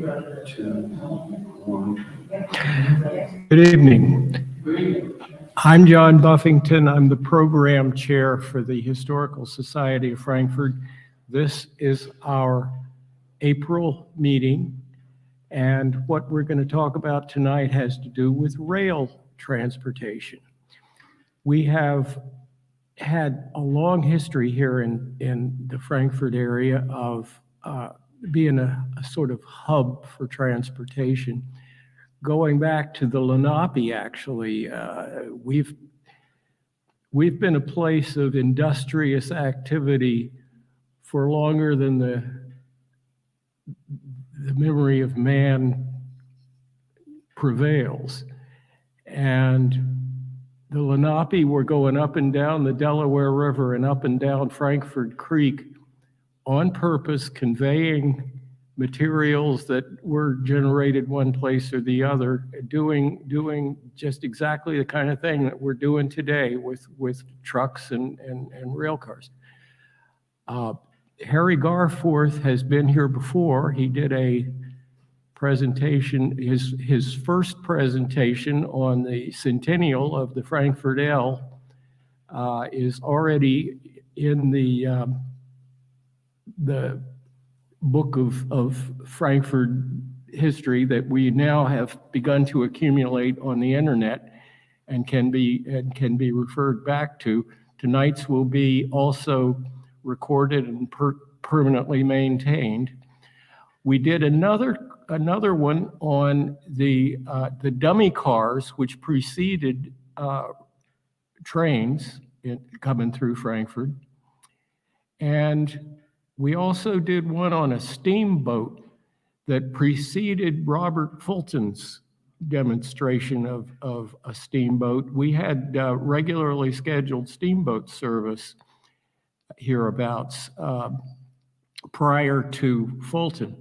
Good evening. I'm John Buffington. I'm the program chair for the Historical Society of Frankfurt. This is our April meeting, and what we're going to talk about tonight has to do with rail transportation. We have had a long history here in the Frankfurt area of being a sort of hub for transportation. Going back to the Lenape, actually, we've been a place of industrious activity for longer than the memory of man prevails. And the Lenape were going up and down the Delaware River and up and down Frankfurt Creek on purpose, conveying materials that were generated one place or the other, doing just exactly the kind of thing that we're doing today with trucks and rail cars. Harry Garforth has been here before. He did a presentation, his first presentation on the centennial of the Frankfurt L is already in the book of Frankfurt history that we now have begun to accumulate on the internet and can be referred back to. Tonight's will be also recorded and permanently maintained. We did another one on the dummy cars, which preceded trains coming through Frankfurt. And we also did one on a steamboat that preceded Robert Fulton's demonstration of a steamboat. We had regularly scheduled steamboat service hereabouts prior to Fulton.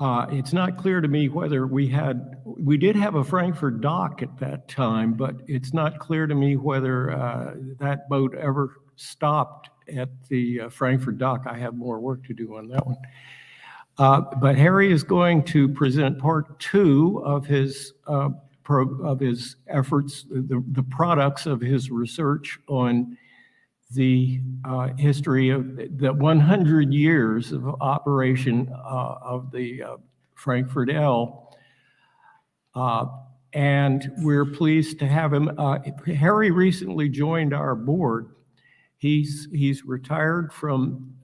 It's not clear to me whether we did have a Frankfurt dock at that time, but it's not clear to me whether that boat ever stopped at the Frankfurt dock. I have more work to do on that one. But Harry is going to present part two of his efforts, the products of his research on the history of the 100 years of operation of the Frankfurt L. And we're pleased to have him. Harry recently joined our board. He's retired from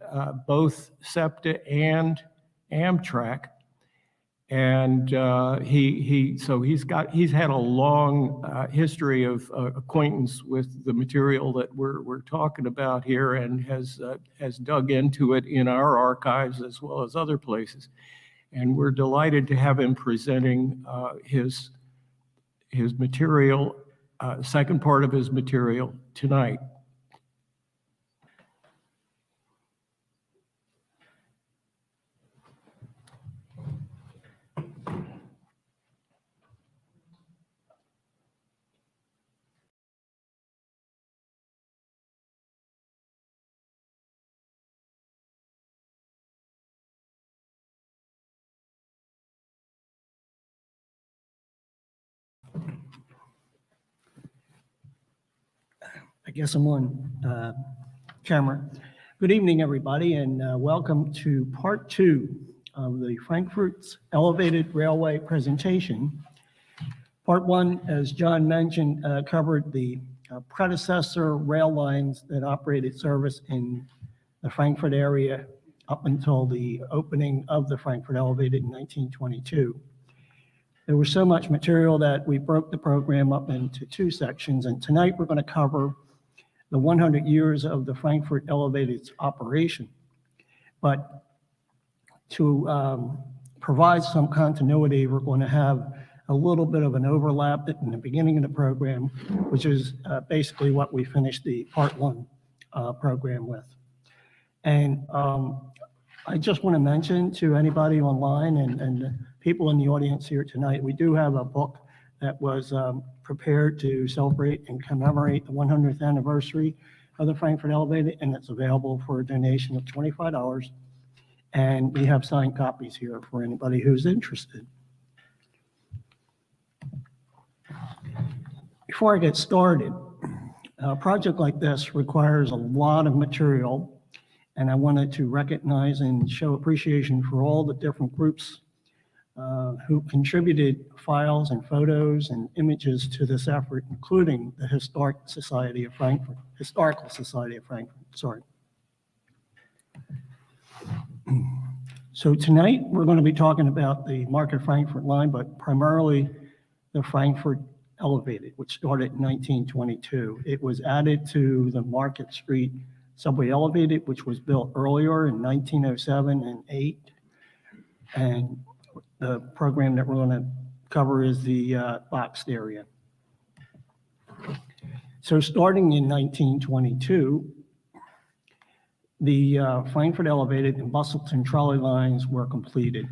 both SEPTA and Amtrak, and he's had a long history of acquaintance with the material that we're talking about here, and has dug into it in our archives as well as other places. And we're delighted to have him presenting his material, second part of his material tonight. I guess I'm on camera. Good evening, everybody, and welcome to part two of the Frankfurt's Elevated Railway presentation. Part one, as John mentioned, covered the predecessor rail lines that operated service in the Frankfurt area up until the opening of the Frankfurt Elevated in 1922. There was so much material that we broke the program up into two sections, and tonight we're going to cover the 100 years of the Frankfurt Elevated's operation. But to provide some continuity, we're going to have a little bit of an overlap in the beginning of the program, which is basically what we finished the part one program with. And I just want to mention to anybody online and people in the audience here tonight, we do have a book that was prepared to celebrate and commemorate the 100th anniversary of the Frankfurt Elevated, and it's available for a donation of $25. And we have signed copies here for anybody who's interested. Before I get started, a project like this requires a lot of material, and I wanted to recognize and show appreciation for all the different groups who contributed files and photos and images to this effort, including the Historical Society of Frankfurt, sorry. So tonight, we're going to be talking about the Market Frankfurt line, but primarily the Frankfurt Elevated, which started in 1922. It was added to the Market Street Subway Elevated, which was built earlier in 1907 and 8. And the program that we're going to cover is the boxed area. So starting in 1922, the Frankfurt Elevated and Busselton trolley lines were completed.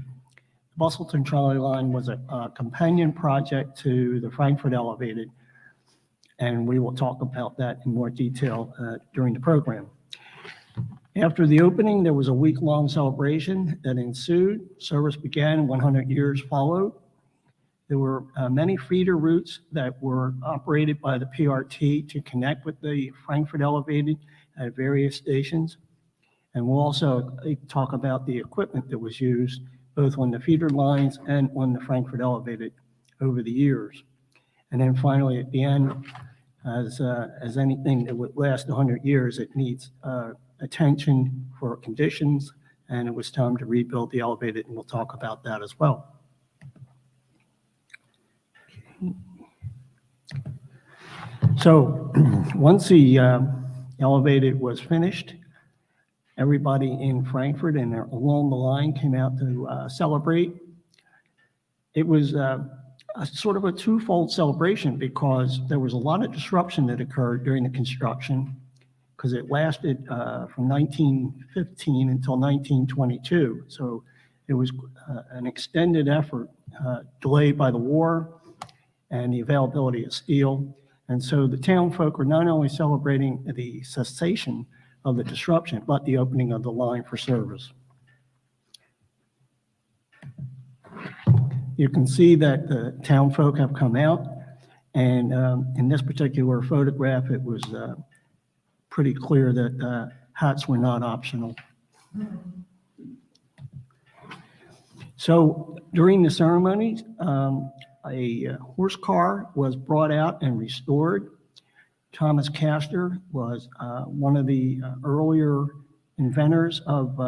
The Busselton trolley line was a companion project to the Frankfurt Elevated, and we will talk about that in more detail during the program. After the opening, there was a week-long celebration that ensued. Service began, 100 years followed. There were many feeder routes that were operated by the PRT to connect with the Frankfurt Elevated at various stations. And we'll also talk about the equipment that was used both on the feeder lines and on the Frankfurt Elevated over the years. And then finally, at the end, as anything that would last 100 years, it needs attention for conditions, and it was time to rebuild the elevated, and we'll talk about that as well. So once the elevated was finished, everybody in Frankfurt and along the line came out to celebrate. It was a sort of a twofold celebration because there was a lot of disruption that occurred during the construction, because it lasted from 1915 until 1922. So it was an extended effort, delayed by the war and the availability of steel. And so the town folk were not only celebrating the cessation of the disruption, but the opening of the line for service. You can see that the town folk have come out, and in this particular photograph, it was pretty clear that hats were not optional. So during the ceremonies, a horse car was brought out and restored. Thomas Castor was one of the earlier inventors of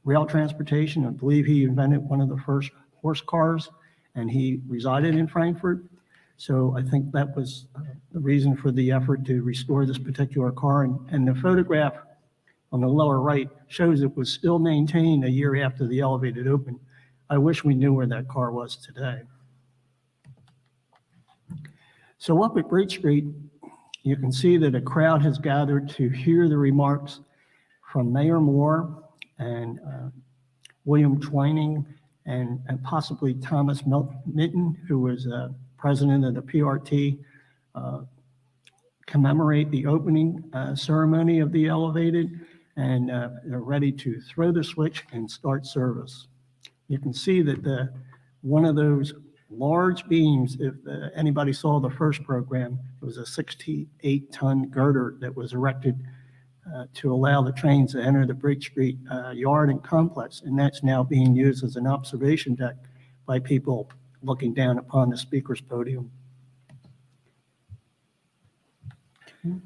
rail transportation. I believe he invented one of the first horse cars, and he resided in Frankfurt. So I think that was the reason for the effort to restore this particular car. And the photograph on the lower right shows it was still maintained a year after the elevated opened. I wish we knew where that car was today. So up at Bridge Street, you can see that a crowd has gathered to hear the remarks from Mayor Moore and William Twining and possibly Thomas Mitten, who was president of the PRT, commemorate the opening ceremony of the elevated, and they're ready to throw the switch and start service. You can see that one of those large beams, if anybody saw the first program, it was a 68-ton girder that was erected to allow the trains to enter the Bridge Street yard and complex, and that's now being used as an observation deck by people looking down upon the speaker's podium. Okay.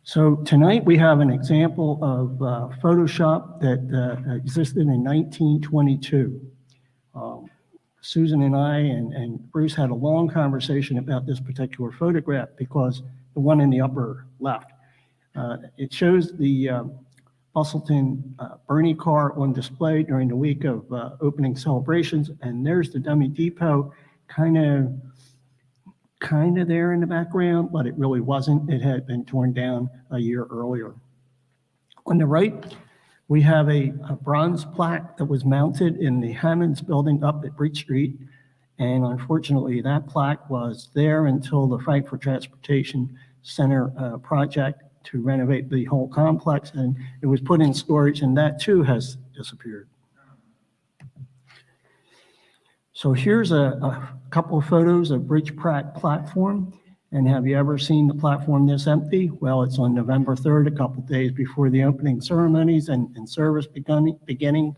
So tonight we have an example of Photoshop that existed in 1922. Susan and I and Bruce had a long conversation about this particular photograph because the one in the upper left, it shows the Busselton Bernie car on display during the week of opening celebrations, and there's the dummy depot kind of there in the background, but it really wasn't. It had been torn down a year earlier. On the right, we have a bronze plaque that was mounted in the Hammonds building up at Bridge Street, and unfortunately that plaque was there until the Frankfurt Transportation Center project to renovate the whole complex, and it was put in storage, and that too has disappeared. So here's a couple of photos of Bridge Pratt platform. And have you ever seen the platform this empty? Well, it's on November 3rd, a couple of days before the opening ceremonies and service beginning.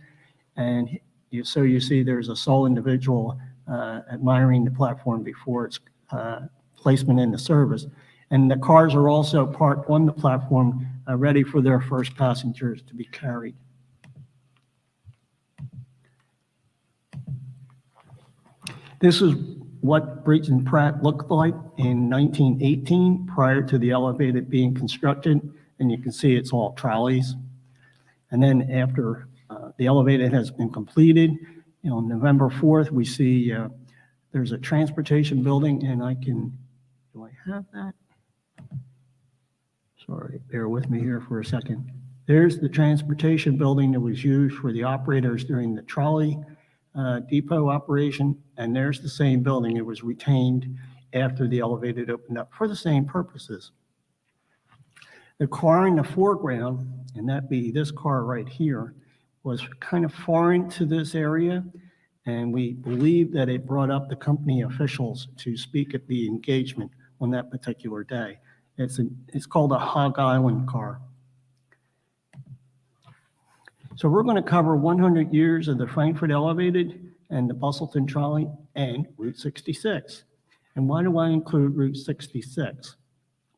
And you see there's a sole individual admiring the platform before its placement in the service. And the cars are also parked on the platform, ready for their first passengers to be carried. This is what Bridge and Pratt looked like in 1918, prior to the elevated being constructed. And you can see it's all trolleys. And then after the elevated has been completed, on November 4th, we see there's a transportation building, and do I have that? Sorry, bear with me here for a second. There's the transportation building that was used for the operators during the trolley depot operation, and there's the same building. It was retained after the elevated opened up for the same purposes. The car in the foreground, and that be this car right here, was kind of foreign to this area, and we believe that it brought up the company officials to speak at the engagement on that particular day. It's called a Hog Island car. So we're going to cover 100 years of the Frankford Elevated and the Bustleton Trolley and Route 66. And why do I include Route 66?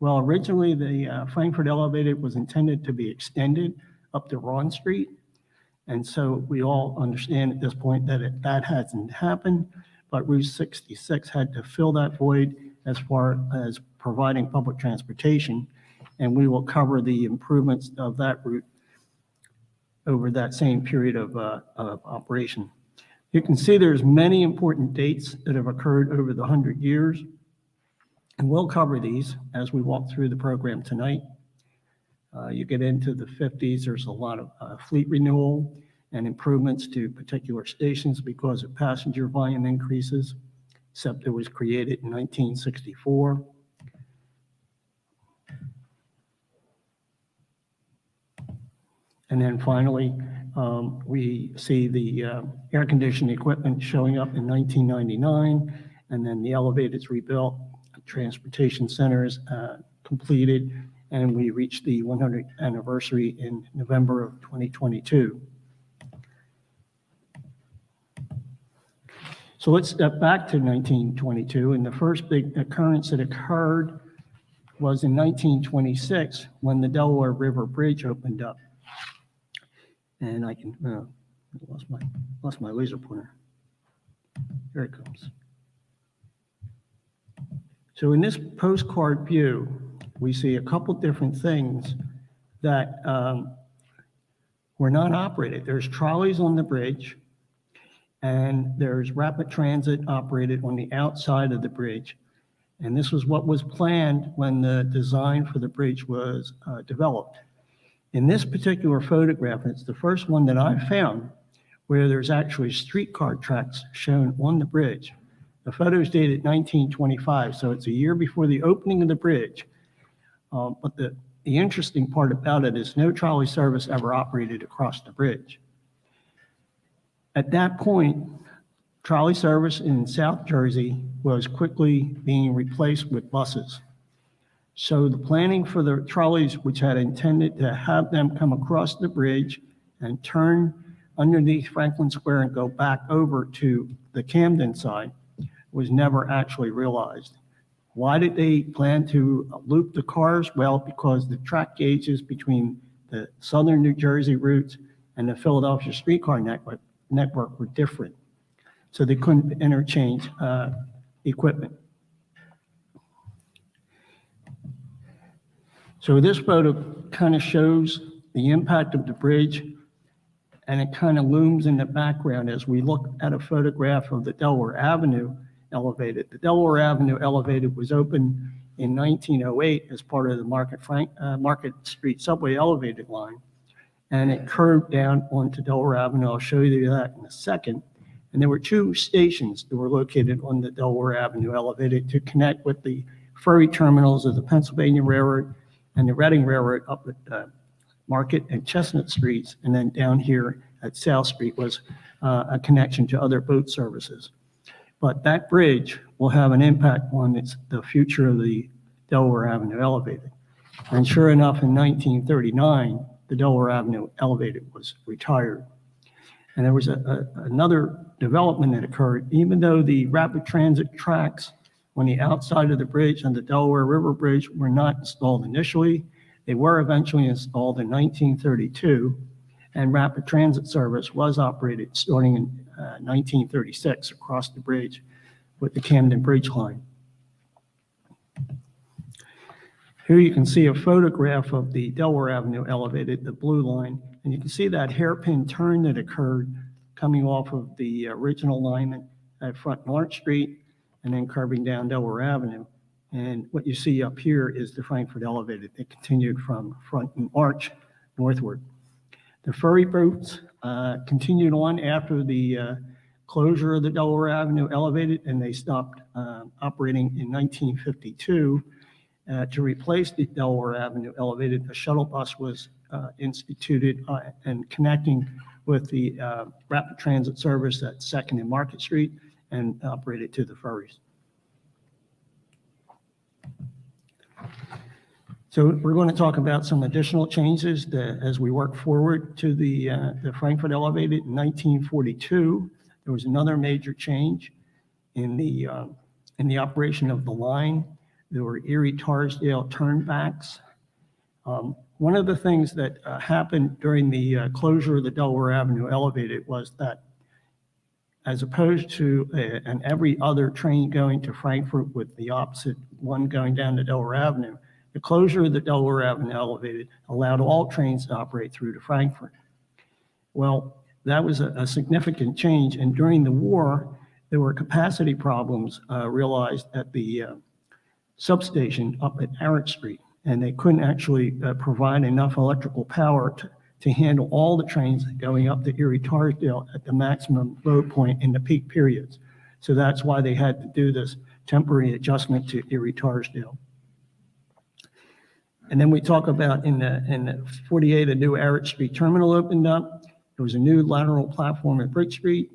Well, originally the Frankford Elevated was intended to be extended up to Ron Street. And so we all understand at this point that that hasn't happened, but Route 66 had to fill that void as far as providing public transportation. And we will cover the improvements of that route over that same period of operation. You can see there's many important dates that have occurred over the 100 years, and we'll cover these as we walk through the program tonight. You get into the 50s, there's a lot of fleet renewal and improvements to particular stations because of passenger volume increases. SEPTA was created in 1964. And then finally, we see the air conditioning equipment showing up in 1999, and then the elevators rebuilt, transportation centers completed, and we reached the 100th anniversary in November of 2022. So let's step back to 1922, and the first big occurrence that occurred was in 1926 when the Delaware River Bridge opened up. And I lost my laser pointer. Here it comes. So in this postcard view, we see a couple different things that were not operated. There's trolleys on the bridge, and there's rapid transit operated on the outside of the bridge. And this was what was planned when the design for the bridge was developed. In this particular photograph, it's the first one that I found where there's actually streetcar tracks shown on the bridge. The photo is dated 1925, so it's a year before the opening of the bridge. But the interesting part about it is no trolley service ever operated across the bridge. At that point, trolley service in South Jersey was quickly being replaced with buses. So the planning for the trolleys, which had intended to have them come across the bridge and turn underneath Franklin Square and go back over to the Camden side, was never actually realized. Why did they plan to loop the cars? Well, because the track gauges between the southern New Jersey routes and the Philadelphia streetcar network were different. So they couldn't interchange equipment. So this photo kind of shows the impact of the bridge, and it kind of looms in the background as we look at a photograph of the Delaware Avenue elevated. The Delaware Avenue elevated was opened in 1908 as part of the Market Street subway elevated line, and it curved down onto Delaware Avenue. I'll show you that in a second. And there were two stations that were located on the Delaware Avenue elevated to connect with the ferry terminals of the Pennsylvania Railroad and the Reading Railroad up at Market and Chestnut Streets, and then down here at South Street was a connection to other boat services. But that bridge will have an impact on the future of the Delaware Avenue Elevated. And sure enough, in 1939, the Delaware Avenue Elevated was retired. And there was another development that occurred. Even though the rapid transit tracks on the outside of the bridge and the Delaware River Bridge were not installed initially, they were eventually installed in 1932, and rapid transit service was operated starting in 1936 across the bridge with the Camden Bridge line. Here you can see a photograph of the Delaware Avenue Elevated, the blue line, and you can see that hairpin turn that occurred coming off of the original alignment at Front and Arch Street and then curving down Delaware Avenue. And what you see up here is the Frankford Elevated that continued from Front and Arch northward. The ferry boats continued on after the closure of the Delaware Avenue Elevated, and they stopped operating in 1952. To replace the Delaware Avenue Elevated, a shuttle bus was instituted and connecting with the rapid transit service at 2nd and Market Street and operated to the ferries. So we're going to talk about some additional changes as we work forward to the Frankford Elevated. In 1942, there was another major change in the operation of the line. There were Erie-Torresdale turnbacks. One of the things that happened during the closure of the Delaware Avenue Elevated was that, as opposed to an every other train going to Frankfurt with the opposite one going down to Delaware Avenue, the closure of the Delaware Avenue Elevated allowed all trains to operate through to Frankfurt. Well, that was a significant change, and during the war, there were capacity problems realized at the substation up at Arrett Street, and they couldn't actually provide enough electrical power to handle all the trains going up to Erie-Torresdale at the maximum load point in the peak periods. So that's why they had to do this temporary adjustment to Erie-Torresdale. And then we talk about in the 48, a new Arrett Street terminal opened up. There was a new lateral platform at Bridge Street.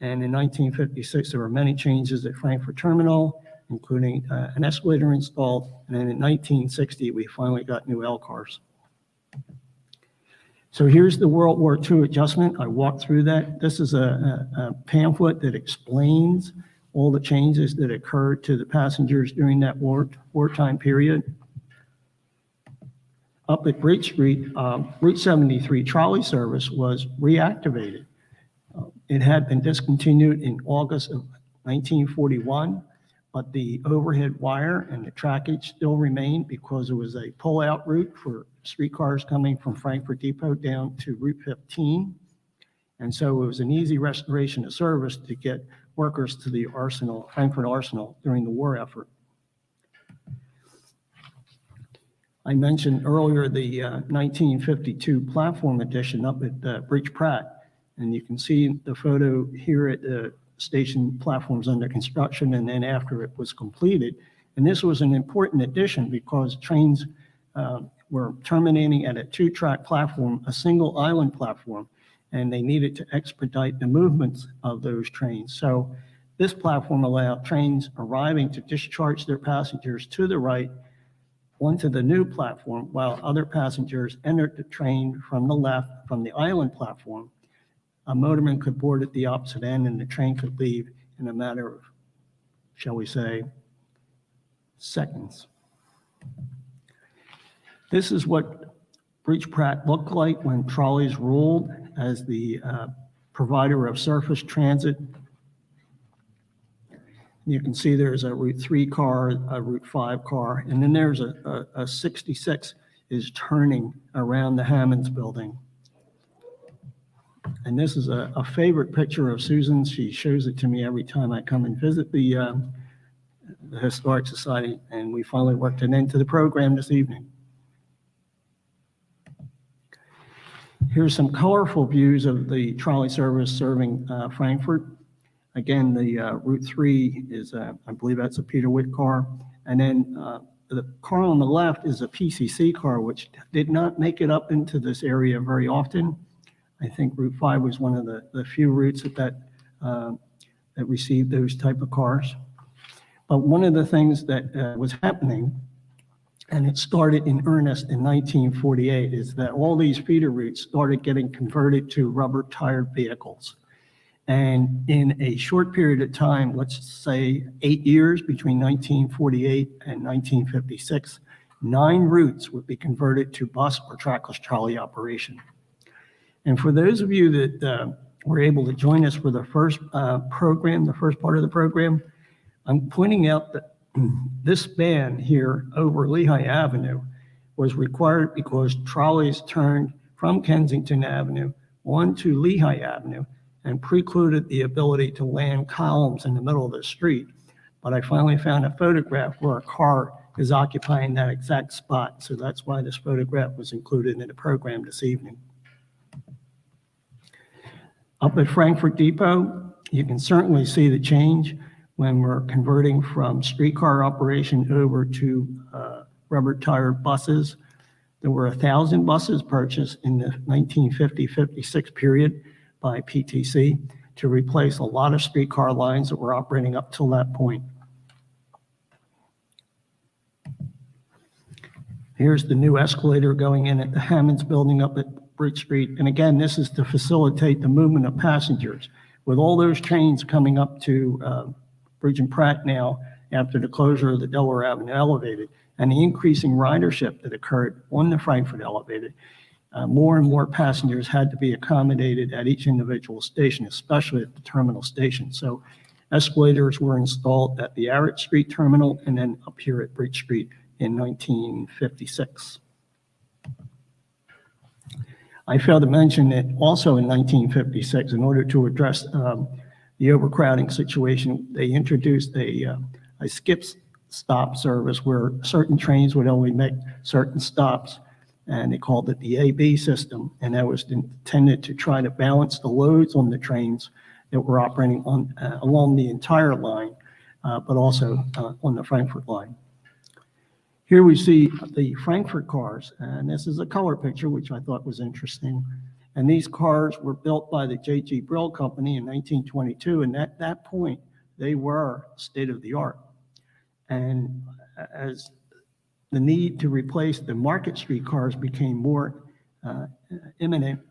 And in 1956, there were many changes at Frankfurt Terminal, including an escalator installed. And then in 1960, we finally got new L cars. So here's the World War II adjustment. I walked through that. This is a pamphlet that explains all the changes that occurred to the passengers during that wartime period. Up at Bridge Street, Route 73 trolley service was reactivated. It had been discontinued in August of 1941, but the overhead wire and the trackage still remained because it was a pull-out route for streetcars coming from Frankfurt Depot down to Route 15. And so it was an easy restoration of service to get workers to the Arsenal, Frankfurt Arsenal during the war effort. I mentioned earlier the 1952 platform addition up at Bridge Pratt, and you can see the photo here at the station platforms under construction and then after it was completed. And this was an important addition because trains were terminating at a two-track platform, a single island platform, and they needed to expedite the movements of those trains. So this platform allowed trains arriving to discharge their passengers to the right onto the new platform, while other passengers entered the train from the left from the island platform. A motorman could board at the opposite end and the train could leave in a matter of, shall we say, seconds. This is what Bridge Pratt looked like when trolleys ruled as the provider of surface transit. You can see there's a Route 3 car, a Route 5 car, and then there's a 66 is turning around the Hammonds building. And this is a favorite picture of Susan's. She shows it to me every time I come and visit the Historic Society, and we finally worked it into the program this evening. Here's some colorful views of the trolley service serving Frankfurt. Again, the Route 3 is, I believe that's a Peter Witt car. And then the car on the left is a PCC car, which did not make it up into this area very often. I think Route 5 was one of the few routes that received those type of cars. But one of the things that was happening, and it started in earnest in 1948, is that all these feeder routes started getting converted to rubber-tired vehicles. And in a short period of time, let's say 8 years between 1948 and 1956, 9 routes would be converted to bus or trackless trolley operation. And for those of you that were able to join us for the first program, the first part of the program, I'm pointing out that this span here over Lehigh Avenue was required because trolleys turned from Kensington Avenue onto Lehigh Avenue and precluded the ability to land columns in the middle of the street. But I finally found a photograph where a car is occupying that exact spot. So that's why this photograph was included in the program this evening. Up at Frankford Depot, you can certainly see the change when we're converting from streetcar operation over to rubber-tired buses. There were 1,000 buses purchased in the 1950-56 period by PTC to replace a lot of streetcar lines that were operating up till that point. Here's the new escalator going in at the Hammonds building up at Bridge Street. And again, this is to facilitate the movement of passengers. With all those trains coming up to Bridge and Pratt now after the closure of the Delaware Avenue Elevated and the increasing ridership that occurred on the Frankford Elevated, more and more passengers had to be accommodated at each individual station, especially at the terminal station. So escalators were installed at the Arrett Street terminal and then up here at Bridge Street in 1956. I failed to mention that also in 1956, in order to address the overcrowding situation, they introduced a skip stop service where certain trains would only make certain stops, and they called it the AB system, and that was intended to try to balance the loads on the trains that were operating on along the entire line, but also on the Frankfurt line. Here we see the Frankfurt cars, and this is a color picture, which I thought was interesting. And these cars were built by the J.G. Brill Company in 1922, and at that point, they were state-of-the-art. And as the need to replace the Market Street cars became more imminent,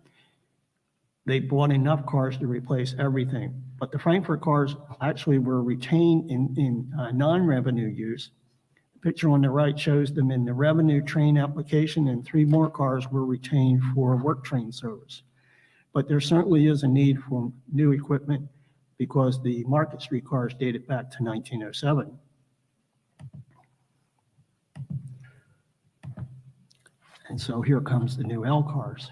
they bought enough cars to replace everything. But the Frankfurt cars actually were retained in non-revenue use. The picture on the right shows them in the revenue train application, and 3 more cars were retained for work train service. But there certainly is a need for new equipment because the Market Street cars dated back to 1907. And so here comes the new L cars.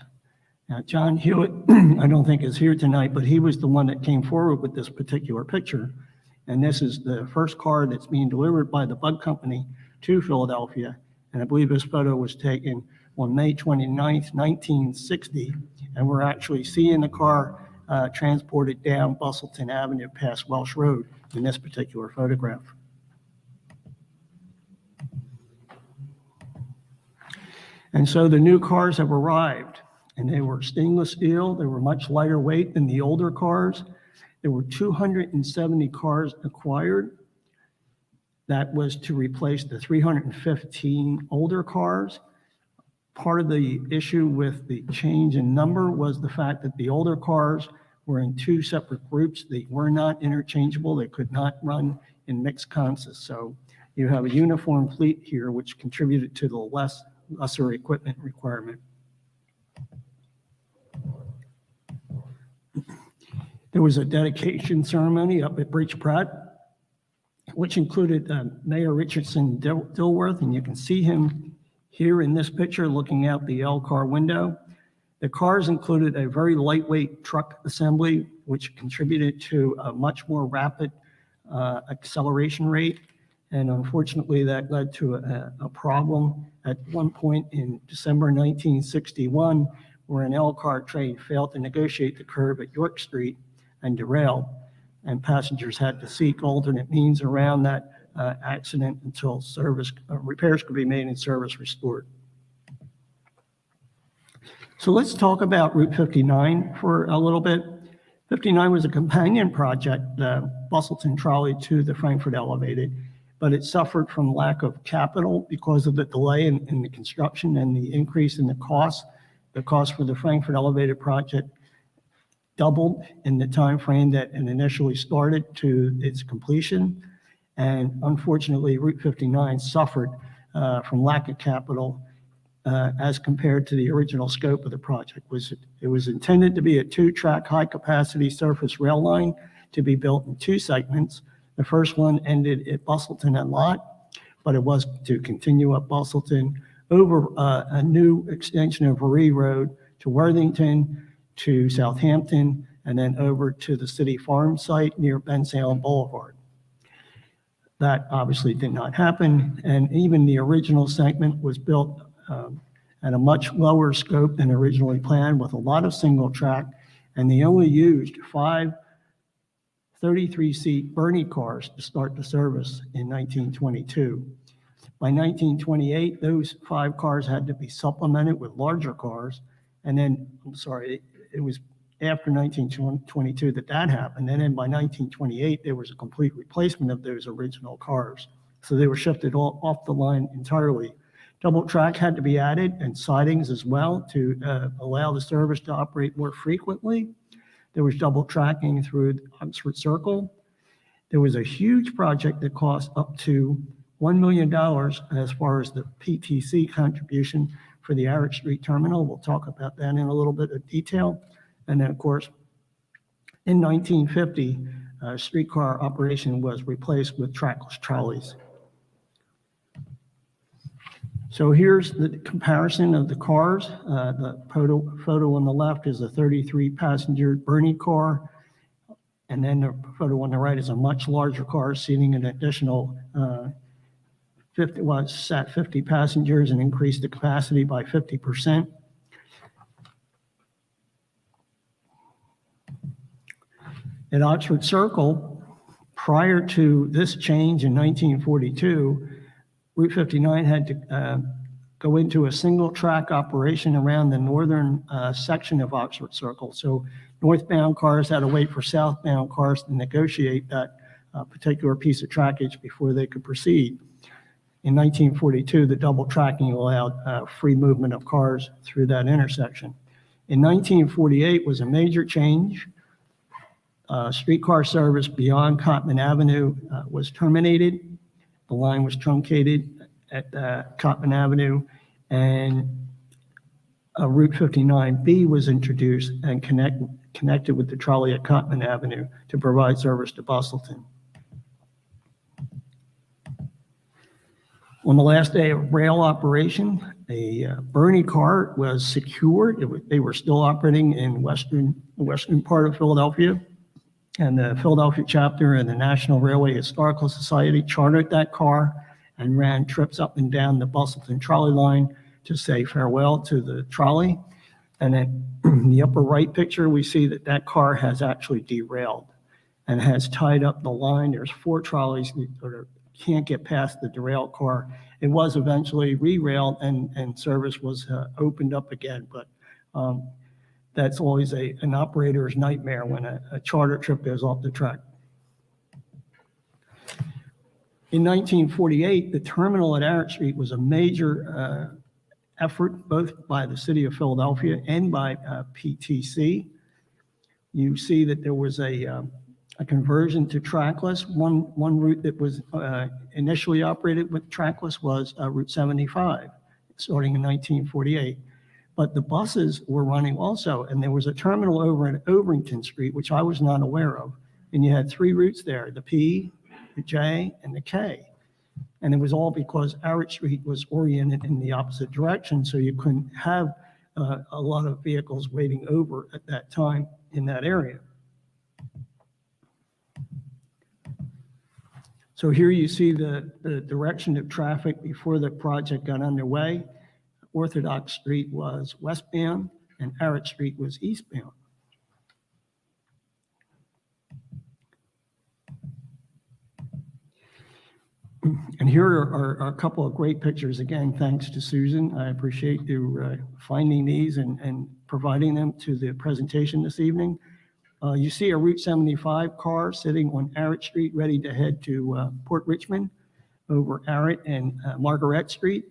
Now, John Hewitt, I don't think is here tonight, but he was the one that came forward with this particular picture. And this is the first car that's being delivered by the Bug Company to Philadelphia. And I believe this photo was taken on May 29th, 1960. And we're actually seeing the car transported down Bustleton Avenue past Welsh Road in this particular photograph. And so the new cars have arrived, and they were stainless steel. They were much lighter weight than the older cars. There were 270 cars acquired. That was to replace the 315 older cars. Part of the issue with the change in number was the fact that the older cars were in 2 separate groups. They were not interchangeable. They could not run in mixed consists. So you have a uniform fleet here, which contributed to the lesser equipment requirement. There was a dedication ceremony up at Bridge Pratt, which included Mayor Richardson Dilworth, and you can see him here in this picture looking out the L car window. The cars included a very lightweight truck assembly, which contributed to a much more rapid acceleration rate. And unfortunately, that led to a problem at one point in December 1961, where an L car train failed to negotiate the curb at York Street and derailed, and passengers had to seek alternate means around that accident until repairs could be made and service restored. So let's talk about Route 59 for a little bit. 59 was a companion project, the Bustleton trolley to the Frankford Elevated, but it suffered from lack of capital because of the delay in the construction and the increase in the cost. The cost for the Frankford Elevated project doubled in the time frame that it initially started to its completion. And unfortunately, Route 59 suffered from lack of capital as compared to the original scope of the project. It was intended to be a 2-track high-capacity surface rail line to be built in 2 segments. The first one ended at Bustleton and Lott, but it was to continue up Bustleton over a new extension of Marie Road to Worthington, to Southampton, and then over to the city farm site near Bensalem Boulevard. That obviously did not happen, and even the original segment was built at a much lower scope than originally planned, with a lot of single track, and they only used 5 33-seat Birney cars to start the service in 1922. By 1928, those 5 cars had to be supplemented with larger cars, and then, it was after 1922 that happened, and then by 1928, there was a complete replacement of those original cars. So they were shifted off the line entirely. Double track had to be added and sidings as well to allow the service to operate more frequently. There was double tracking through Oxford Circle. There was a huge project that cost up to $1 million as far as the PTC contribution for the Arrett Street Terminal. We'll talk about that in a little bit of detail. And then, of course, in 1950, streetcar operation was replaced with trackless trolleys. So here's the comparison of the cars. The photo on the left is a 33-passenger Birney car, and then the photo on the right is a much larger car seating an additional 50 passengers and increased the capacity by 50%. At Oxford Circle, prior to this change in 1942, Route 59 had to go into a single track operation around the northern section of Oxford Circle. So northbound cars had to wait for southbound cars to negotiate that particular piece of trackage before they could proceed. In 1942, the double tracking allowed free movement of cars through that intersection. In 1948 was a major change. Streetcar service beyond Cottman Avenue was terminated. The line was truncated at Cottman Avenue, and Route 59B was introduced and connected with the trolley at Cottman Avenue to provide service to Bustleton. On the last day of rail operation, a Birney car was secured. They were still operating in the western part of Philadelphia. And the Philadelphia chapter and the National Railway Historical Society chartered that car and ran trips up and down the Bustleton trolley line to say farewell to the trolley. And then in the upper right picture, we see that car has actually derailed and has tied up the line. There's 4 trolleys that can't get past the derailed car. It was eventually re-railed and service was opened up again, but that's always an operator's nightmare when a charter trip goes off the track. In 1948, the terminal at Arrett Street was a major effort, both by the city of Philadelphia and by PTC. You see that there was a conversion to trackless. One route that was initially operated with trackless was Route 75, starting in 1948. But the buses were running also, and there was a terminal over at Overington Street, which I was not aware of. And you had 3 routes there, the P, the J, and the K. And it was all because Arrett Street was oriented in the opposite direction, so you couldn't have a lot of vehicles waiting over at that time in that area. So here you see the direction of traffic before the project got underway. Orthodox Street was westbound and Arrett Street was eastbound. And here are a couple of great pictures. Again, thanks to Susan. I appreciate you finding these and providing them to the presentation this evening. You see a Route 75 car sitting on Arrett Street, ready to head to Port Richmond over Arrett and Margaret Street.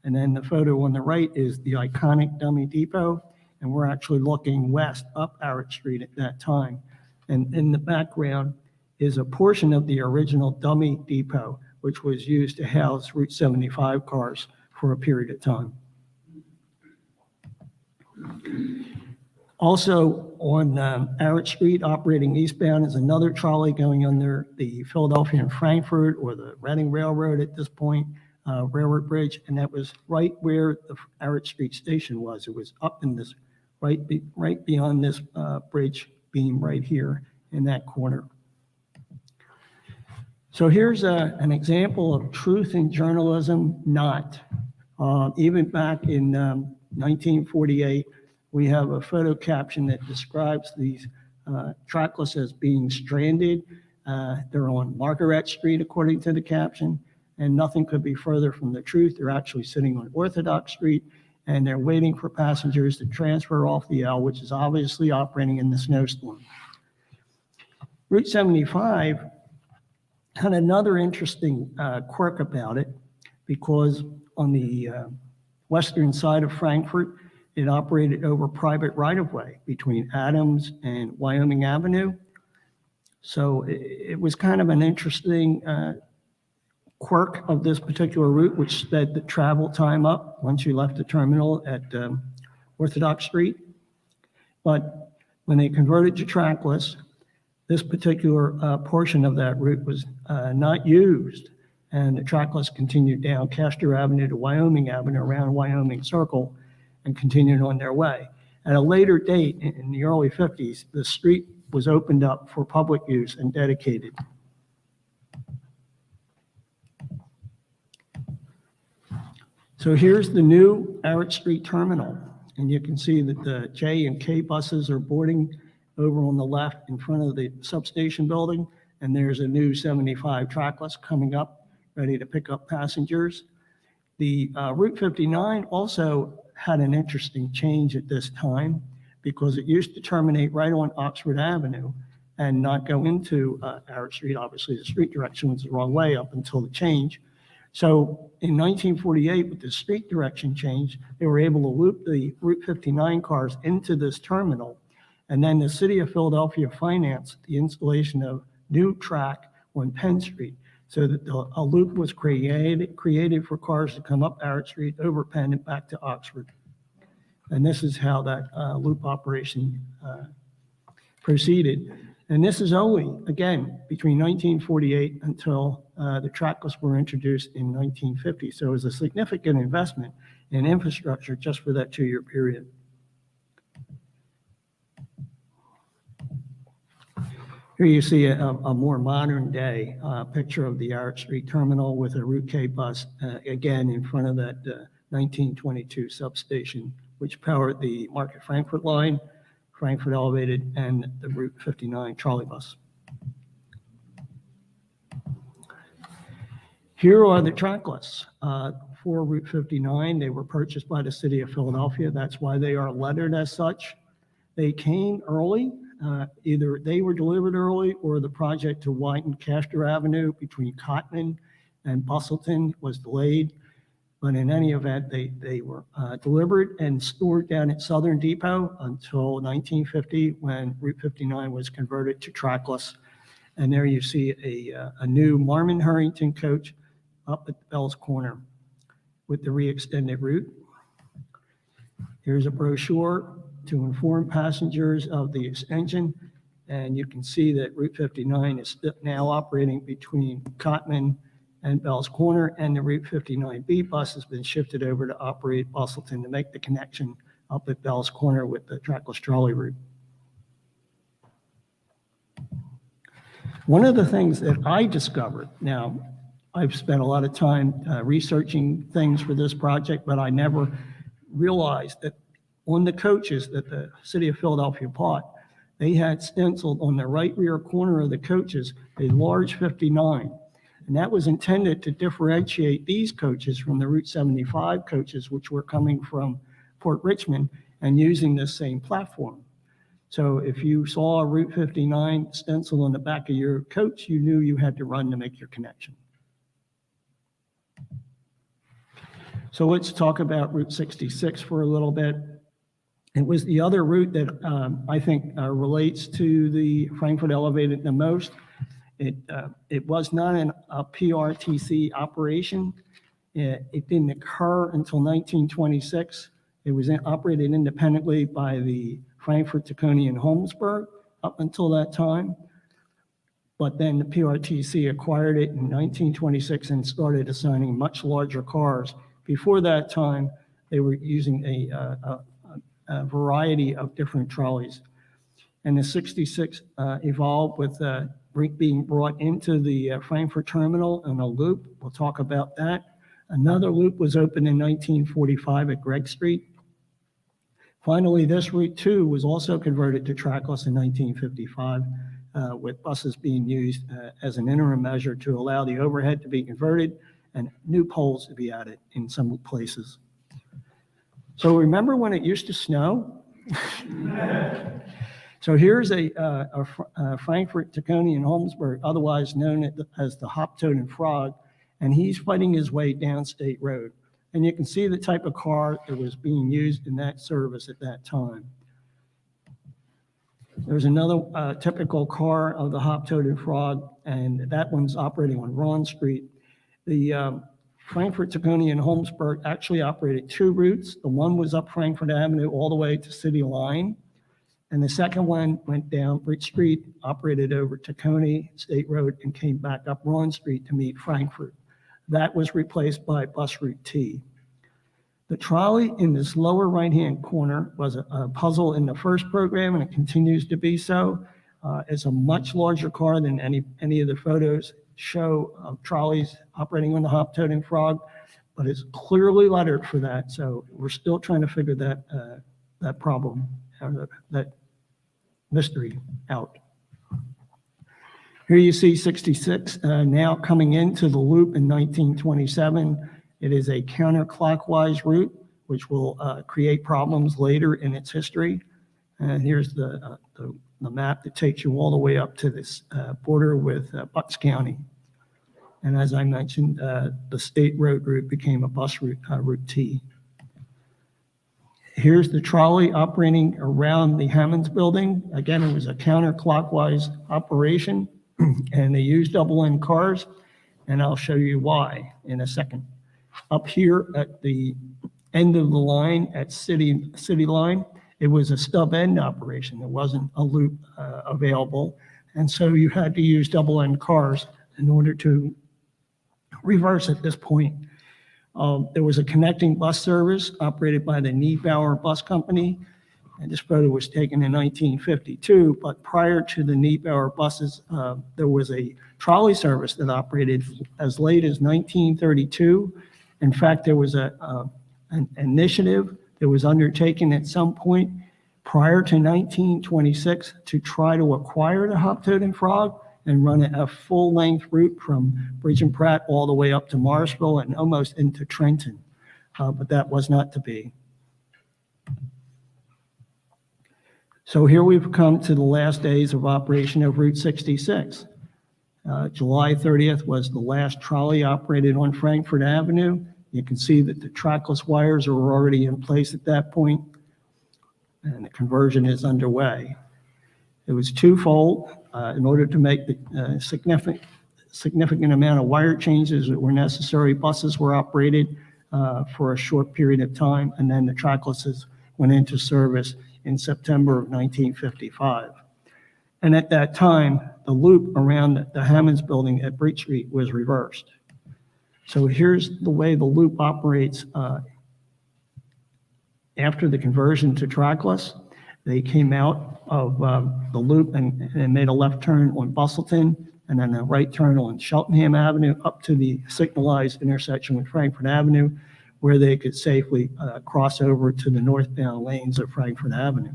And then the photo on the right is the iconic dummy depot. And we're actually looking west up Arrett Street at that time. And in the background is a portion of the original dummy depot, which was used to house Route 75 cars for a period of time. Also on Arrett Street, operating eastbound, is another trolley going under the Philadelphia and Frankford, or the Reading Railroad at this point, Railroad Bridge, and that was right where the Arrett Street station was. It was up in this, right beyond this bridge beam right here in that corner. So here's an example of truth in journalism not. Even back in 1948, we have a photo caption that describes these trackless as being stranded. They're on Margaret Street, according to the caption, and nothing could be further from the truth. They're actually sitting on Orthodox Street, and they're waiting for passengers to transfer off the L, which is obviously operating in the snowstorm. Route 75 had another interesting quirk about it, because on the western side of Frankfurt, it operated over private right-of-way between Adams and Wyoming Avenue. So it was kind of an interesting quirk of this particular route, which sped the travel time up once you left the terminal at Orthodox Street. But when they converted to trackless, this particular portion of that route was not used, and the trackless continued down Castor Avenue to Wyoming Avenue, around Wyoming Circle, and continued on their way. At a later date, in the early 50s, the street was opened up for public use and dedicated. So here's the new Arrett Street terminal, and you can see that the J and K buses are boarding over on the left in front of the substation building, and there's a new 75 trackless coming up, ready to pick up passengers. The Route 59 also had an interesting change at this time, because it used to terminate right on Oxford Avenue and not go into Arrett Street. Obviously, the street direction was the wrong way up until the change. So in 1948, with the street direction change, they were able to loop the Route 59 cars into this terminal. And then the city of Philadelphia financed the installation of new track on Penn Street, so that a loop was created for cars to come up Arrett Street, over Penn, and back to Oxford. And this is how that loop operation proceeded. And this is only, again, between 1948 until the trackless were introduced in 1950. So it was a significant investment in infrastructure just for that 2-year period. Here you see a more modern day picture of the Arrett Street terminal with a Route K bus, again, in front of that 1922 substation, which powered the Market Frankfurt line, Frankfurt Elevated, and the Route 59 trolley bus. Here are the trackless for Route 59. They were purchased by the city of Philadelphia. That's why they are lettered as such. They came early. Either they were delivered early, or the project to widen Castor Avenue between Cotman and Bustleton was delayed. But in any event, they were delivered and stored down at Southern Depot until 1950, when Route 59 was converted to trackless. And there you see a new Marmon Harrington coach up at Bell's Corner with the re-extended route. Here's a brochure to inform passengers of the extension, and you can see that Route 59 is now operating between Cotman and Bell's Corner, and the Route 59B bus has been shifted over to operate Bustleton to make the connection up at Bell's Corner with the trackless trolley route. One of the things that I discovered, now I've spent a lot of time researching things for this project, but I never realized that on the coaches that the city of Philadelphia bought, they had stenciled on the right rear corner of the coaches a large 59. And that was intended to differentiate these coaches from the Route 75 coaches, which were coming from Port Richmond and using this same platform. So if you saw a Route 59 stencil on the back of your coach, you knew you had to run to make your connection. So let's talk about Route 66 for a little bit. It was the other route that I think relates to the Frankfurt Elevated the most. It was not a PRTC operation. It didn't occur until 1926. It was operated independently by the Frankfurt, Tacony, and Holmesburg up until that time. But then the PRTC acquired it in 1926 and started assigning much larger cars. Before that time, they were using a variety of different trolleys. And the 66 evolved with being brought into the Frankfurt terminal in a loop. We'll talk about that. Another loop was opened in 1945 at Gregg Street. Finally, this route too was also converted to trackless in 1955, with buses being used as an interim measure to allow the overhead to be converted and new poles to be added in some places. So remember when it used to snow? So here's a Frankfurt, Tacony, and Holmesburg, otherwise known as the Hop Toad and Frog, and he's fighting his way down State Road. And you can see the type of car that was being used in that service at that time. There's another typical car of the Hop Toad and Frog, and that one's operating on Ron Street. The Frankfurt, Tacony, and Holmesburg actually operated two routes. The one was up Frankfurt Avenue all the way to City Line, and the second one went down Bridge Street, operated over Tacony State Road, and came back up Ron Street to meet Frankfurt. That was replaced by Bus Route T. The trolley in this lower right-hand corner was a puzzle in the first program, and it continues to be so. It's a much larger car than any of the photos show of trolleys operating on the Hop Toad and Frog, but it's clearly lettered for that. So we're still trying to figure that problem, that mystery out. Here you see 66 now coming into the loop in 1927. It is a counterclockwise route, which will create problems later in its history. And here's the map that takes you all the way up to this border with Bucks County. And as I mentioned, the state road route became a bus route, Route T. Here's the trolley operating around the Hammonds building. Again, it was a counterclockwise operation, and they used double-end cars, and I'll show you why in a second. Up here at the end of the line at City Line, it was a stub end operation. There wasn't a loop available, and so you had to use double-end cars in order to reverse at this point. There was a connecting bus service operated by the Niebauer Bus Company, and this photo was taken in 1952, but prior to the Niebauer buses, there was a trolley service that operated as late as 1932. In fact, there was an initiative that was undertaken at some point prior to 1926 to try to acquire the Hop Toad and Frog and run a full-length route from Bridge and Pratt all the way up to Morrisville and almost into Trenton, but that was not to be. So here we've come to the last days of operation of Route 66. July 30th was the last trolley operated on Frankfurt Avenue. You can see that the trackless wires are already in place at that point, and the conversion is underway. It was twofold. In order to make the significant amount of wire changes that were necessary, buses were operated for a short period of time, and then the tracklesses went into service in September of 1955. And at that time, the loop around the Hammonds building at Bridge Street was reversed. So here's the way the loop operates after the conversion to trackless. They came out of the loop and made a left turn on Bustleton, and then a right turn on Cheltenham Avenue up to the signalized intersection with Frankfurt Avenue, where they could safely cross over to the northbound lanes of Frankfurt Avenue.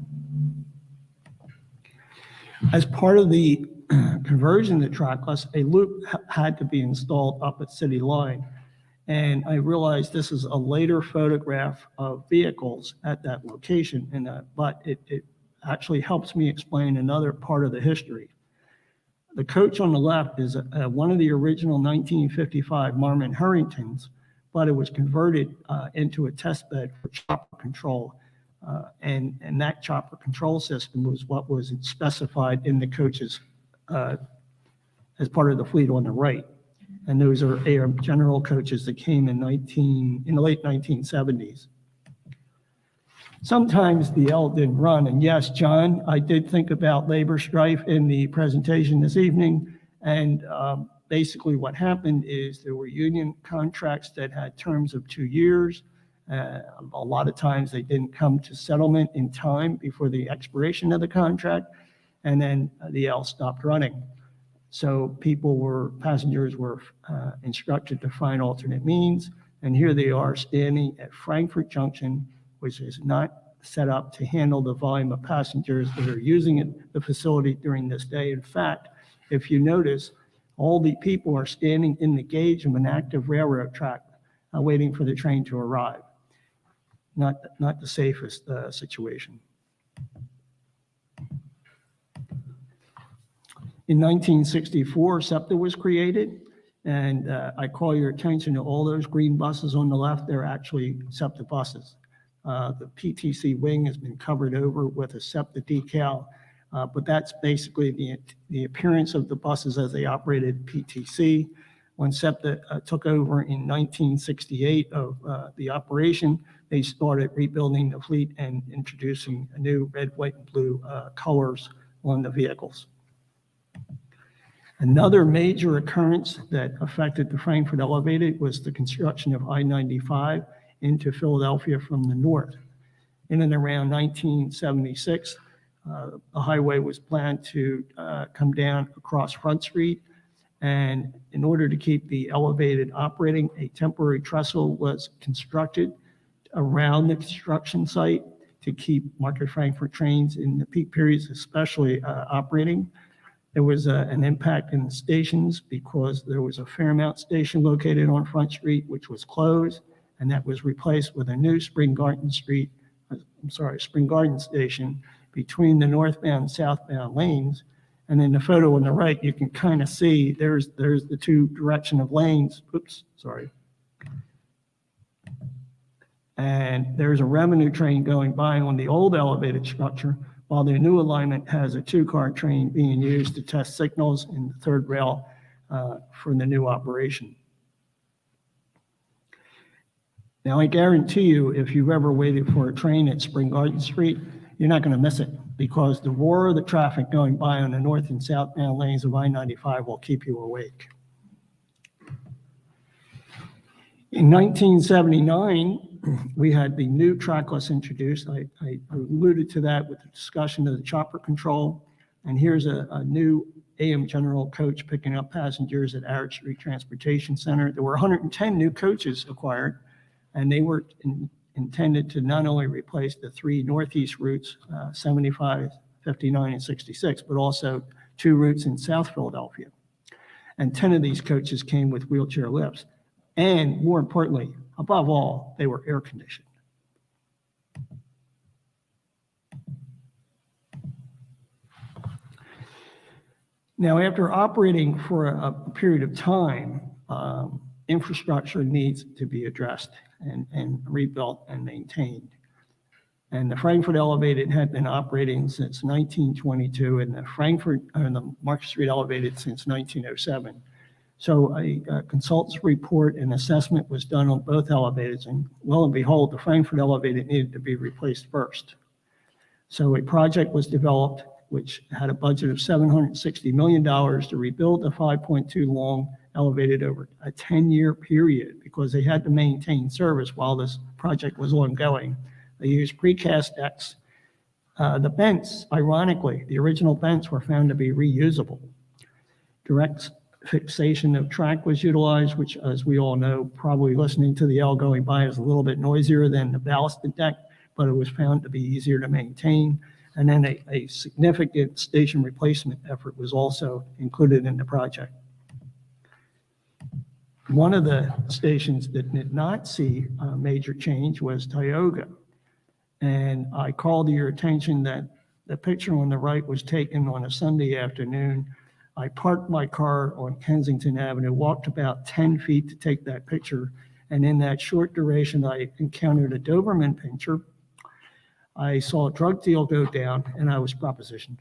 As part of the conversion to trackless, a loop had to be installed up at city line. And I realized this is a later photograph of vehicles at that location, but it actually helps me explain another part of the history. The coach on the left is one of the original 1955 Marmon Harringtons, but it was converted into a test bed for chopper control. And that chopper control system was what was specified in the coaches as part of the fleet on the right. And those are AM General coaches that came in the late 1970s. Sometimes the L didn't run, and yes, John, I did think about labor strife in the presentation this evening, and basically what happened is there were union contracts that had terms of 2 years. A lot of times they didn't come to settlement in time before the expiration of the contract, and then the L stopped running. So passengers were instructed to find alternate means, and here they are standing at Frankford Junction, which is not set up to handle the volume of passengers that are using the facility during this day. In fact, if you notice, all the people are standing in the gauge of an active railroad track, waiting for the train to arrive. Not the safest situation. In 1964, SEPTA was created, and I call your attention to all those green buses on the left. They're actually SEPTA buses. The PTC wing has been covered over with a SEPTA decal, but that's basically the appearance of the buses as they operated PTC. When SEPTA took over in 1968 of the operation, they started rebuilding the fleet and introducing a new red, white, and blue colors on the vehicles. Another major occurrence that affected the Frankford Elevated was the construction of I-95 into Philadelphia from the north. In and around 1976, the highway was planned to come down across Front Street, and in order to keep the elevated operating, a temporary trestle was constructed around the construction site to keep Market Frankfurt trains in the peak periods, especially operating. There was an impact in the stations because there was a Fairmount station located on Front Street, which was closed, and that was replaced with a new Spring Garden station between the northbound and southbound lanes. And in the photo on the right, you can kind of see there's the two direction of lanes. Oops, sorry. And there's a revenue train going by on the old elevated structure, while the new alignment has a two-car train being used to test signals in the third rail for the new operation. Now, I guarantee you, if you've ever waited for a train at Spring Garden Street, you're not going to miss it, because the roar of the traffic going by on the north and southbound lanes of I-95 will keep you awake. In 1979, we had the new trackless introduced. I alluded to that with the discussion of the chopper control. And here's a new AM General coach picking up passengers at Arrett Street Transportation Center. There were 110 new coaches acquired, and they were intended to not only replace the three northeast routes, 75, 59, and 66, but also two routes in South Philadelphia. And 10 of these coaches came with wheelchair lifts. And more importantly, above all, they were air conditioned. Now, after operating for a period of time, infrastructure needs to be addressed and rebuilt and maintained. And the Frankford Elevated had been operating since 1922, and the Market Street Elevated since 1907. So a consultant's report and assessment was done on both elevateds, and lo and behold, the Frankford Elevated needed to be replaced first. So a project was developed which had a budget of $760 million to rebuild the 5.2 long elevated over a 10-year period, because they had to maintain service while this project was ongoing. They used precast decks. The vents, ironically, the original vents were found to be reusable. Direct fixation of track was utilized, which, as we all know, probably listening to the L going by is a little bit noisier than the ballasted deck, but it was found to be easier to maintain. And then a significant station replacement effort was also included in the project. One of the stations that did not see a major change was Tioga. And I called to your attention that the picture on the right was taken on a Sunday afternoon. I parked my car on Kensington Avenue, walked about 10 feet to take that picture. And in that short duration, I encountered a Doberman pincher. I saw a drug deal go down, and I was propositioned.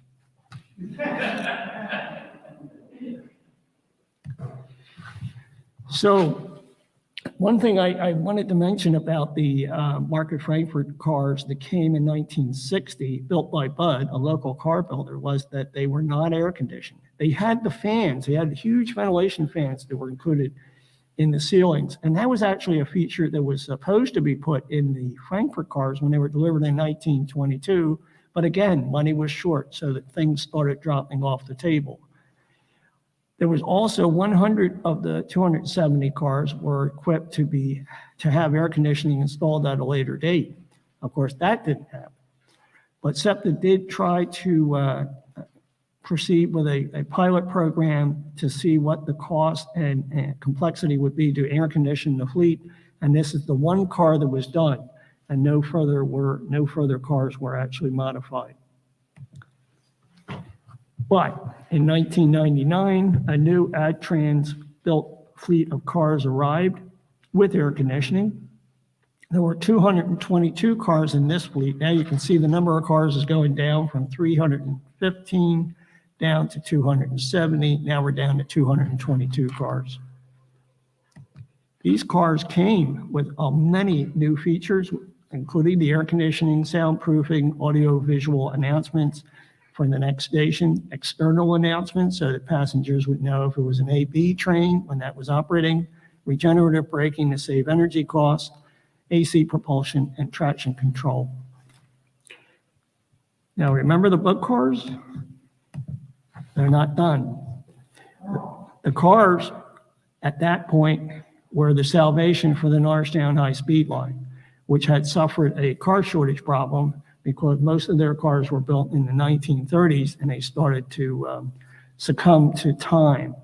So one thing I wanted to mention about the Market Frankfurt cars that came in 1960, built by Bud, a local car builder, was that they were not air conditioned. They had the fans, they had huge ventilation fans that were included in the ceilings. And that was actually a feature that was supposed to be put in the Frankfurt cars when they were delivered in 1922. But again, money was short, so that things started dropping off the table. There was also 100 of the 270 cars were equipped to have air conditioning installed at a later date. Of course, that didn't happen. But SEPTA did try to proceed with a pilot program to see what the cost and complexity would be to air condition the fleet. And this is the one car that was done, and no further cars were actually modified. But in 1999, a new Adtrans built fleet of cars arrived with air conditioning. There were 222 cars in this fleet. Now you can see the number of cars is going down from 315 down to 270. Now we're down to 222 cars. These cars came with many new features, including the air conditioning, soundproofing, audio-visual announcements for the next station, external announcements so that passengers would know if it was an AB train when that was operating, regenerative braking to save energy costs, AC propulsion, and traction control. Now remember the book cars? They're not done. The cars at that point were the salvation for the Norristown high-speed line, which had suffered a car shortage problem because most of their cars were built in the 1930s and they started to succumb to time.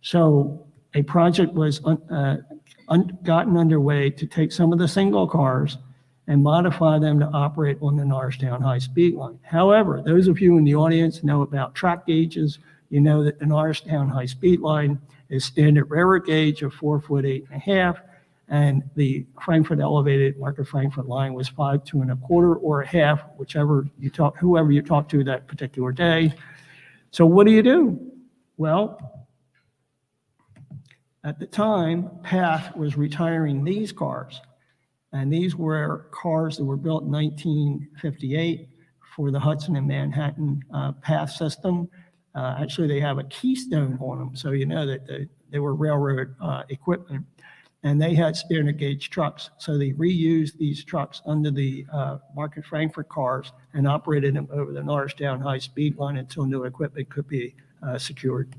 So a project was gotten underway to take some of the single cars and modify them to operate on the Norristown high-speed line. However, those of you in the audience know about track gauges. You know that the Norristown high-speed line is standard railroad gauge of 4 foot 8.5, and the Frankfurt elevated Market Frankfurt line was 5 2 1/4 or a half, whoever you talk to that particular day. So what do? Well, at the time, PATH was retiring these cars. And these were cars that were built in 1958 for the Hudson and Manhattan PATH system. Actually, they have a keystone on them, so you know that they were railroad equipment. And they had standard gauge trucks. So they reused these trucks under the Market Frankfurt cars and operated them over the Norristown high-speed line until new equipment could be secured.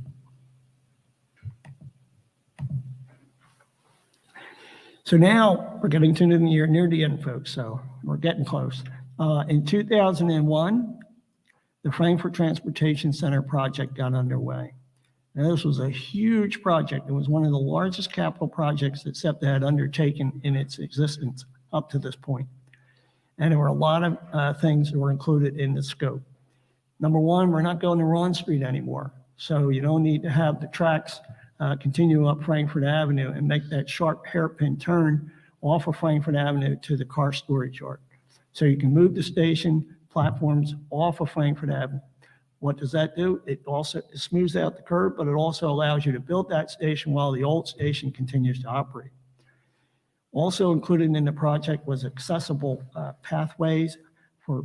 So now we're getting to near the end, folks, so we're getting close. In 2001, the Frankfurt Transportation Center project got underway. Now, this was a huge project. It was one of the largest capital projects that SEPTA had undertaken in its existence up to this point. And there were a lot of things that were included in the scope. Number one, we're not going to Ron Street anymore. So you don't need to have the tracks continue up Frankfurt Avenue and make that sharp hairpin turn off of Frankfurt Avenue to the car storage yard. So you can move the station platforms off of Frankfurt Avenue. What does that do? It smooths out the curb, but it also allows you to build that station while the old station continues to operate. Also included in the project was accessible pathways for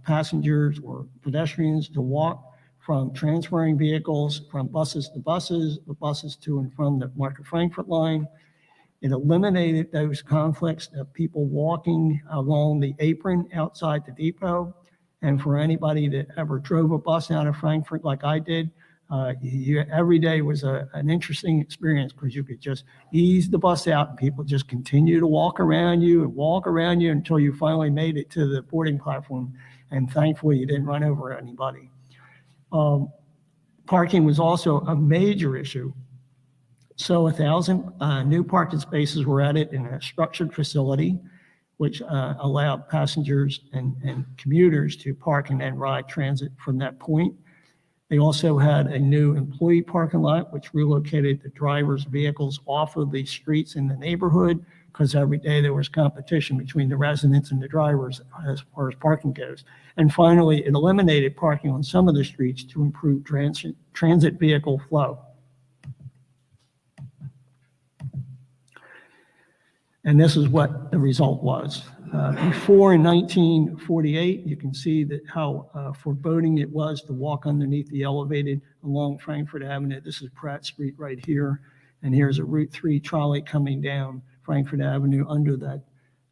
passengers or pedestrians to walk from transferring vehicles from buses to buses, the buses to and from the Market Frankfurt line. It eliminated those conflicts of people walking along the apron outside the depot. And for anybody that ever drove a bus out of Frankfurt like I did, every day was an interesting experience because you could just ease the bus out and people just continue to walk around you until you finally made it to the boarding platform. and thankfully you didn't run over anybody. Parking was also a major issue. So 1,000 new parking spaces were added in a structured facility, which allowed passengers and commuters to park and then ride transit from that point. They also had a new employee parking lot, which relocated the drivers' vehicles off of the streets in the neighborhood, because every day there was competition between the residents and the drivers as far as parking goes. And finally, it eliminated parking on some of the streets to improve transit vehicle flow. And this is what the result was. Before in 1948, you can see that how foreboding it was to walk underneath the elevated along Frankford Avenue. This is Pratt Street right here. And here's a Route 3 trolley coming down Frankford Avenue under that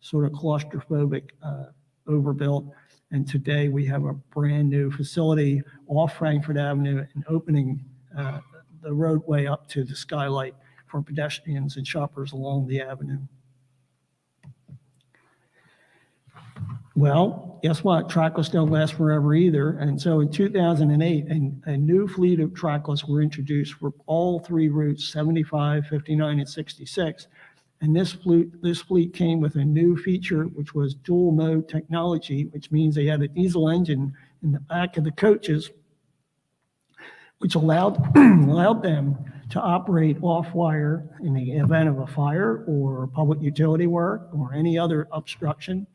sort of claustrophobic overbuilt. And today we have a brand new facility off Frankford Avenue and opening the roadway up to the skylight for pedestrians and shoppers along the avenue. Well, guess what? Trackless don't last forever either. And so in 2008, a new fleet of trackless were introduced for all three routes, 75, 59, and 66. And this fleet came with a new feature, which was dual mode technology, which means they had a diesel engine in the back of the coaches, which allowed them to operate off-wire in the event of a fire or public utility work or any other obstruction,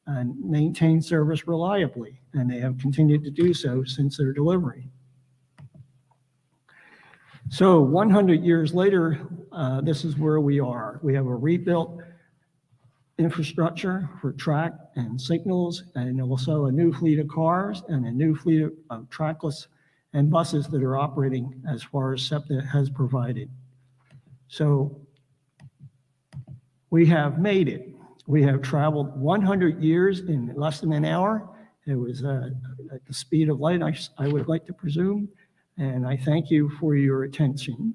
and maintain service reliably, and they have continued to do so since their delivery. So 100 years later, this is where we are. We have a rebuilt infrastructure for track and signals, and also a new fleet of cars and a new fleet of trackless and buses that are operating as far as SEPTA has provided. So we have made it. We have traveled 100 years in less than an hour. It was at the speed of light, I would like to presume, and I thank you for your attention.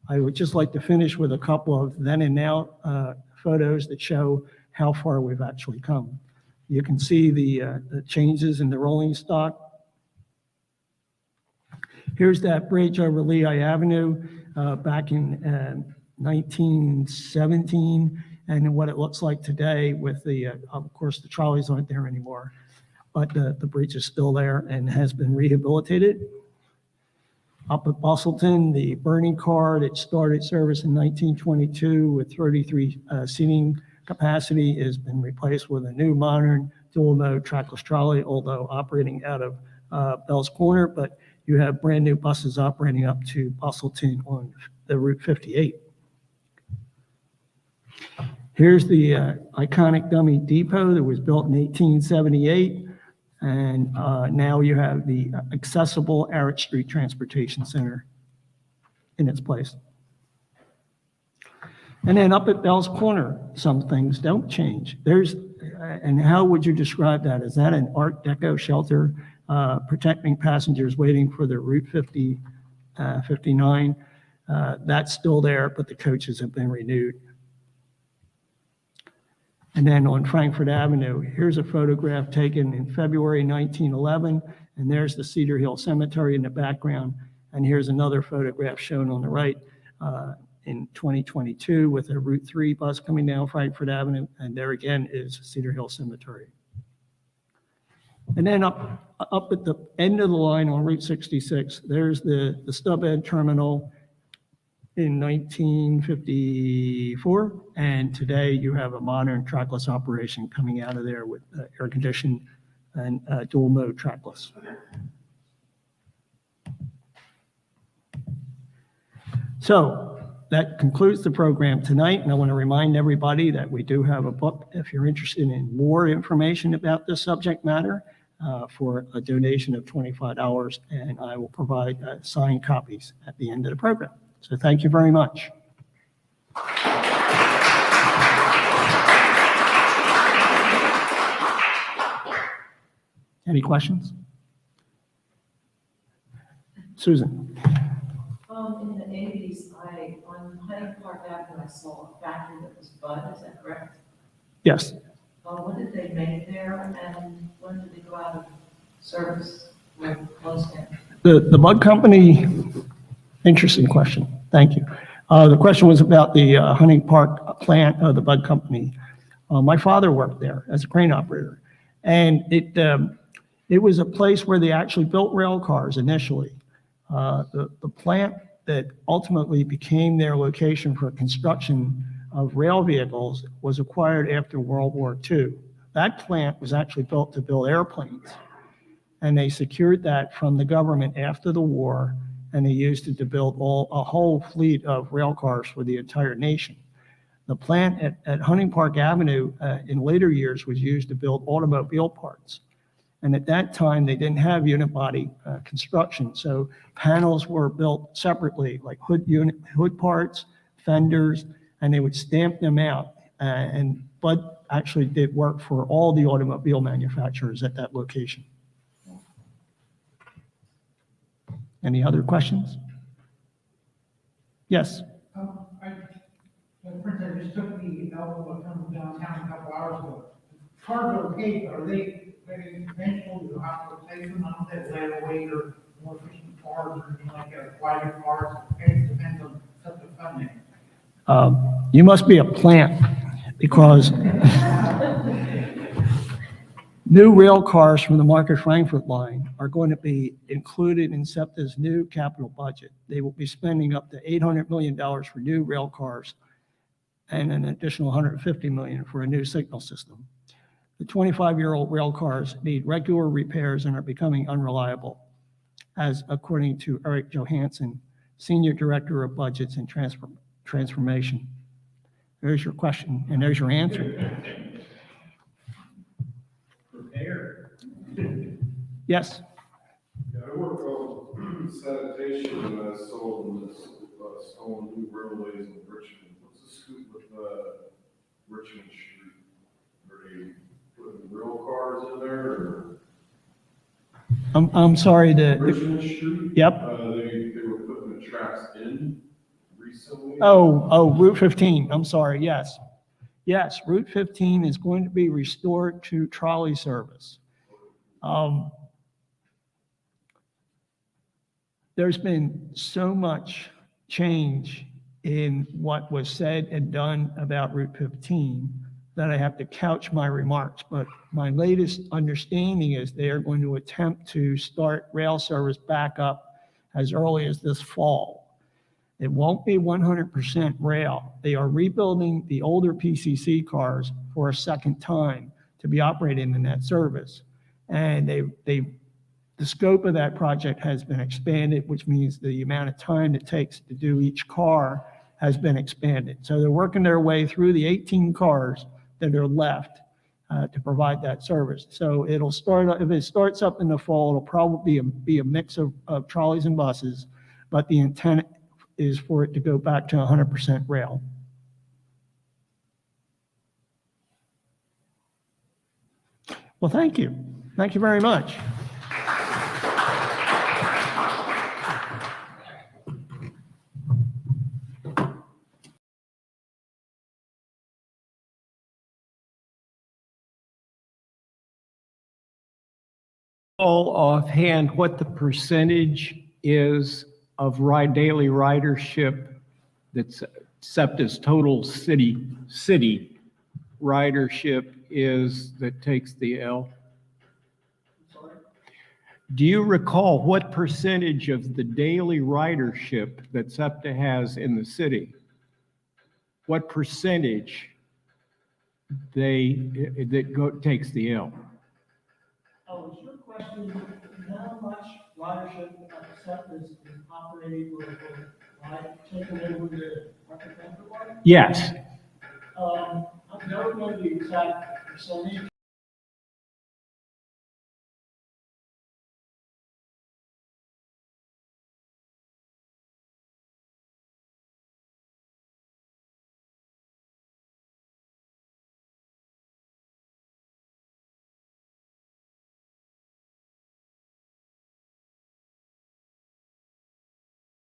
I would just like to finish with a couple of then and now photos that show how far we've actually come. You can see the changes in the rolling stock. Here's that bridge over Lehigh Avenue back in 1917. And what it looks like today with the, of course, the trolleys aren't there anymore, but the bridge is still there and has been rehabilitated. Up at Bustleton, the burning car that started service in 1922 with 33 seating capacity has been replaced with a new modern dual mode trackless trolley, although operating out of Bell's Corner, but you have brand new buses operating up to Bustleton on the Route 58. Here's the iconic dummy depot that was built in 1878. And now you have the accessible Arrett Street Transportation Center in its place. And then up at Bell's Corner, some things don't change. And how would you describe that? Is that an Art Deco shelter protecting passengers waiting for their Route 59? That's still there, but the coaches have been renewed. And then on Frankford Avenue, here's a photograph taken in February 1911, and there's the Cedar Hill Cemetery in the background. And here's another photograph shown on the right in 2022 with a Route 3 bus coming down Frankford Avenue, and there again is Cedar Hill Cemetery. And then up at the end of the line on Route 66, there's the stub end terminal in 1954, and today you have a modern trackless operation coming out of there with air conditioned and dual mode trackless. So that concludes the program tonight, and I want to remind everybody that we do have a book if you're interested in more information about this subject matter for a donation of $25, and I will provide signed copies at the end of the program. So thank you very much. Any questions? Susan. In the 80s, on Hyde Park Avenue, I saw a factory that was Bud, is that correct? Yes. What did they make there, and when did they go out of service with closed in? The bug company, interesting question. Thank you. The question was about the Hunting Park plant of the bug company. My father worked there as a crane operator, and it was a place where they actually built rail cars initially. The plant that ultimately became their location for construction of rail vehicles was acquired after World War II. That plant was actually built to build airplanes, and they secured that from the government after the war, and they used it to build a whole fleet of rail cars for the entire nation. The plant at Hunting Park Avenue in later years was used to build automobile parts. And at that time, they didn't have unibody construction, so panels were built separately, like hood parts, fenders, and they would stamp them out. And Bud actually did work for all the automobile manufacturers at that location. Any other questions? Yes. For instance, I just took the L from downtown a couple hours ago. Cars are okay, but are they eventually you'll have to replace them? I don't know if they lighter weight or more efficient cars or anything like that, wider cars. It depends on such a funding. You must be a plant because new rail cars from the Market Frankford line are going to be included in SEPTA's new capital budget. They will be spending up to $800 million for new rail cars and an additional $150 million for a new signal system. The 25-year-old rail cars need regular repairs and are becoming unreliable, as according to Eric Johansson, Senior Director of Budgets and Transformation. There's your question, and there's your answer. Repair. Yes? Yeah, I work on sanitation and I saw them installing new railways in Richmond. What's the scoop with Richmond Street? Are they putting rail cars in there or? I'm sorry to. Richmond Street? Yep. They were putting the tracks in recently. Oh, Route 15. I'm sorry. Yes. Yes, Route 15 is going to be restored to trolley service. There's been so much change in what was said and done about Route 15 that I have to couch my remarks. But my latest understanding is they are going to attempt to start rail service back up as early as this fall. It won't be 100% rail. They are rebuilding the older PCC cars for a second time to be operating in that service. And the scope of that project has been expanded, which means the amount of time it takes to do each car has been expanded. So they're working their way through the 18 cars that are left to provide that service. So it'll start, if it starts up in the fall, it'll probably be a mix of trolleys and buses, but the intent is for it to go back to 100% rail. Well, thank you. Thank you very much. All offhand, what the percentage is of daily ridership that's SEPTA's total city ridership is that takes the L? Do you recall what percentage of the daily ridership that SEPTA has in the city? What percentage takes the L? Oh, is your question how much ridership SEPTA is operating or taking over the Market Frankford line? Yes. I don't know the exact percentage.